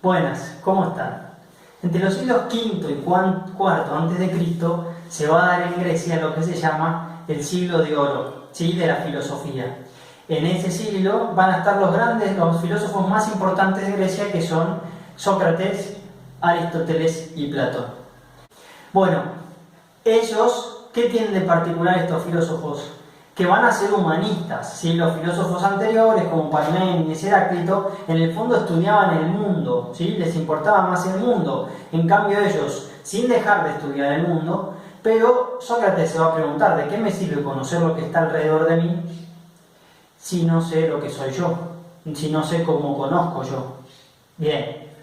Buenas, ¿cómo están? Entre los siglos V y IV a.C. se va a dar en Grecia lo que se llama el siglo de oro, ¿sí?, de la filosofía. En ese siglo van a estar los filósofos más importantes de Grecia, que son Sócrates, Aristóteles y Platón. Bueno, ellos, ¿qué tienen de particular estos filósofos? Que van a ser humanistas, ¿sí? Los filósofos anteriores, como Parménides y Heráclito, en el fondo estudiaban el mundo, ¿sí? Les importaba más el mundo. En cambio ellos, sin dejar de estudiar el mundo, pero Sócrates se va a preguntar, ¿de qué me sirve conocer lo que está alrededor de mí si no sé lo que soy yo? Si no sé cómo conozco yo. Bien.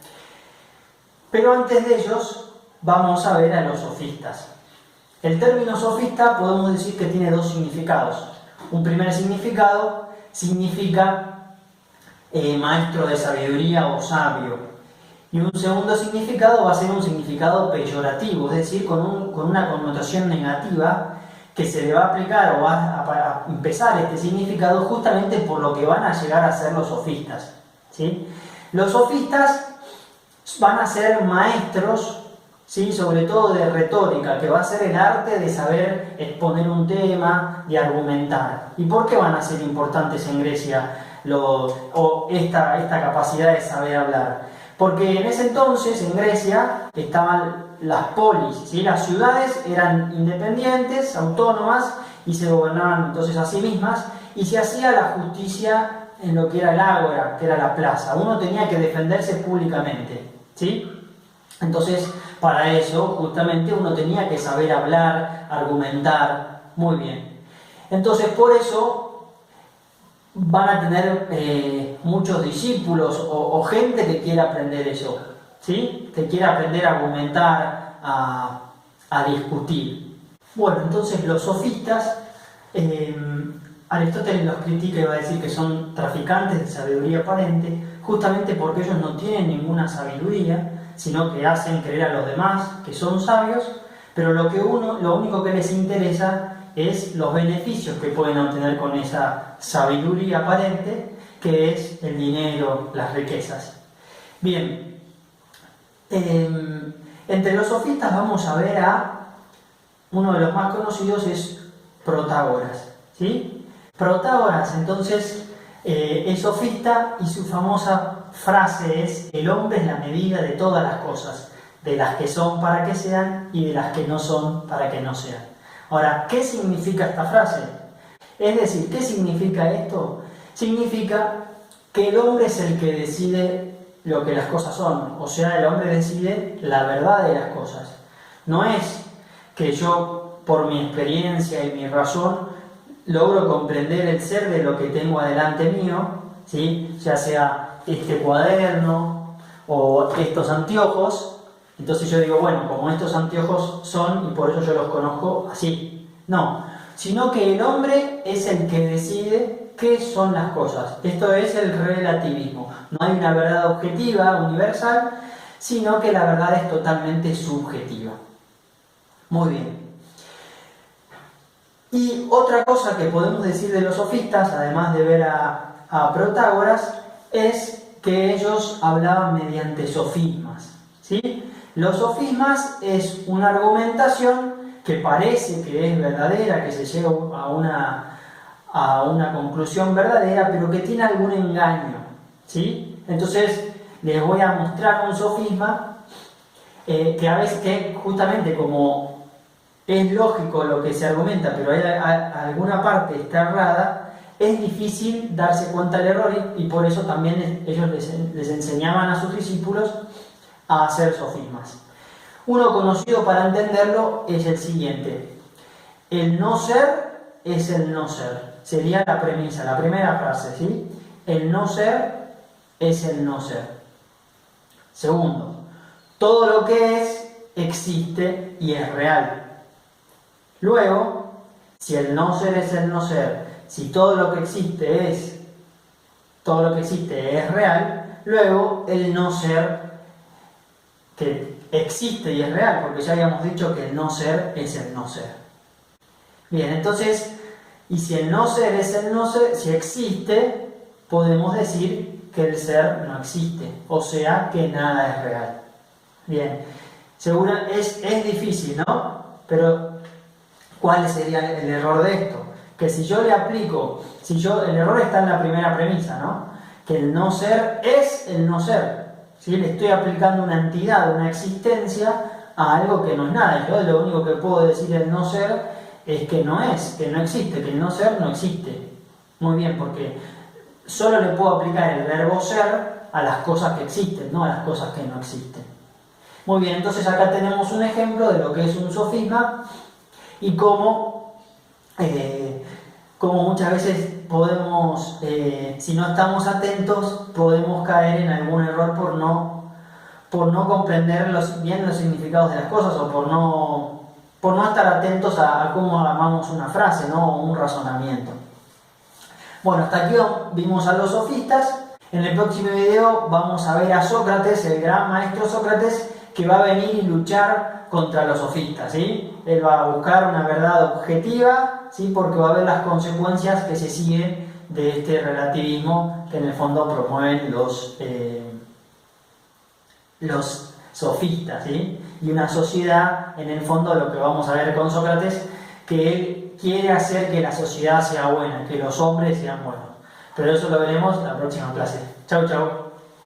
Pero antes de ellos, vamos a ver a los sofistas. El término sofista podemos decir que tiene dos significados. Un primer significado significa maestro de sabiduría o sabio. Y un segundo significado va a ser un significado peyorativo, es decir, con una connotación negativa, que se le va a aplicar o va a empezar este significado justamente por lo que van a llegar a ser los sofistas, ¿sí? Los sofistas van a ser maestros, ¿sí?, sobre todo de retórica, que va a ser el arte de saber exponer un tema, de argumentar. ¿Y por qué van a ser importantes en Grecia esta capacidad de saber hablar? Porque en ese entonces en Grecia estaban las polis, ¿sí? Las ciudades eran independientes, autónomas, y se gobernaban entonces a sí mismas, y se hacía la justicia en lo que era el ágora, que era la plaza. Uno tenía que defenderse públicamente, ¿sí? Entonces, para eso, justamente, uno tenía que saber hablar, argumentar. Muy bien. Entonces, por eso van a tener muchos discípulos o gente que quiera aprender eso, ¿sí? Que quiera aprender a argumentar, a discutir. Bueno, entonces los sofistas, Aristóteles los critica y va a decir que son traficantes de sabiduría aparente, justamente porque ellos no tienen ninguna sabiduría, sino que hacen creer a los demás que son sabios, pero lo único que les interesa es los beneficios que pueden obtener con esa sabiduría aparente, que es el dinero, las riquezas. Bien, entre los sofistas vamos a ver a uno de los más conocidos, es Protágoras, ¿sí? Protágoras, entonces, es sofista, y su famosa frase es: el hombre es la medida de todas las cosas, de las que son para que sean y de las que no son para que no sean. Ahora, ¿qué significa esta frase? Es decir, ¿qué significa esto? Significa que el hombre es el que decide lo que las cosas son, o sea, el hombre decide la verdad de las cosas. No es que yo, por mi experiencia y mi razón, logro comprender el ser de lo que tengo adelante mío, ¿sí? Ya sea este cuaderno o estos anteojos, entonces yo digo, bueno, como estos anteojos son, y por eso yo los conozco así. No, sino que el hombre es el que decide qué son las cosas. Esto es el relativismo. No hay una verdad objetiva, universal, sino que la verdad es totalmente subjetiva. Muy bien. Y otra cosa que podemos decir de los sofistas, además de ver a Protágoras, es que ellos hablaban mediante sofismas, ¿sí? Los sofismas es una argumentación que parece que es verdadera, que se llega a una conclusión verdadera, pero que tiene algún engaño, ¿sí? Entonces les voy a mostrar un sofisma que a veces, que justamente como es lógico lo que se argumenta, pero hay alguna parte está errada, es difícil darse cuenta del error, y por eso también ellos les enseñaban a sus discípulos a hacer sofismas. Uno conocido para entenderlo es el siguiente: el no ser es el no ser. Sería la premisa, la primera frase, ¿sí? El no ser es el no ser. Segundo, todo lo que es existe y es real. Luego, si el no ser es el no ser, si todo lo que existe es real, luego el no ser, que existe y es real, porque ya habíamos dicho que el no ser es el no ser. Bien, entonces, y si el no ser es el no ser, si existe, podemos decir que el ser no existe, o sea que nada es real. Bien, seguro es difícil, ¿no? Pero ¿cuál sería el error de esto? Que si yo le aplico, el error está en la primera premisa, ¿no? Que el no ser es el no ser. ¿Sí? Le estoy aplicando una entidad, una existencia a algo que no es nada. Yo lo único que puedo decir el no ser es que no es, que no existe, que el no ser no existe. Muy bien, porque solo le puedo aplicar el verbo ser a las cosas que existen, no a las cosas que no existen. Muy bien, entonces acá tenemos un ejemplo de lo que es un sofisma y cómo muchas veces podemos, si no estamos atentos, podemos caer en algún error por no comprender bien los significados de las cosas o por no estar atentos a cómo armamos una frase, ¿no? O un razonamiento. Bueno, hasta aquí vimos a los sofistas. En el próximo video vamos a ver a Sócrates, el gran maestro Sócrates, que va a venir y luchar contra los sofistas, ¿sí? Él va a buscar una verdad objetiva, ¿sí? Porque va a ver las consecuencias que se siguen de este relativismo que en el fondo promueven los sofistas, ¿sí? Y una sociedad, en el fondo, lo que vamos a ver con Sócrates, que él quiere hacer que la sociedad sea buena, que los hombres sean buenos. Pero eso lo veremos en la próxima clase. Chau, chau.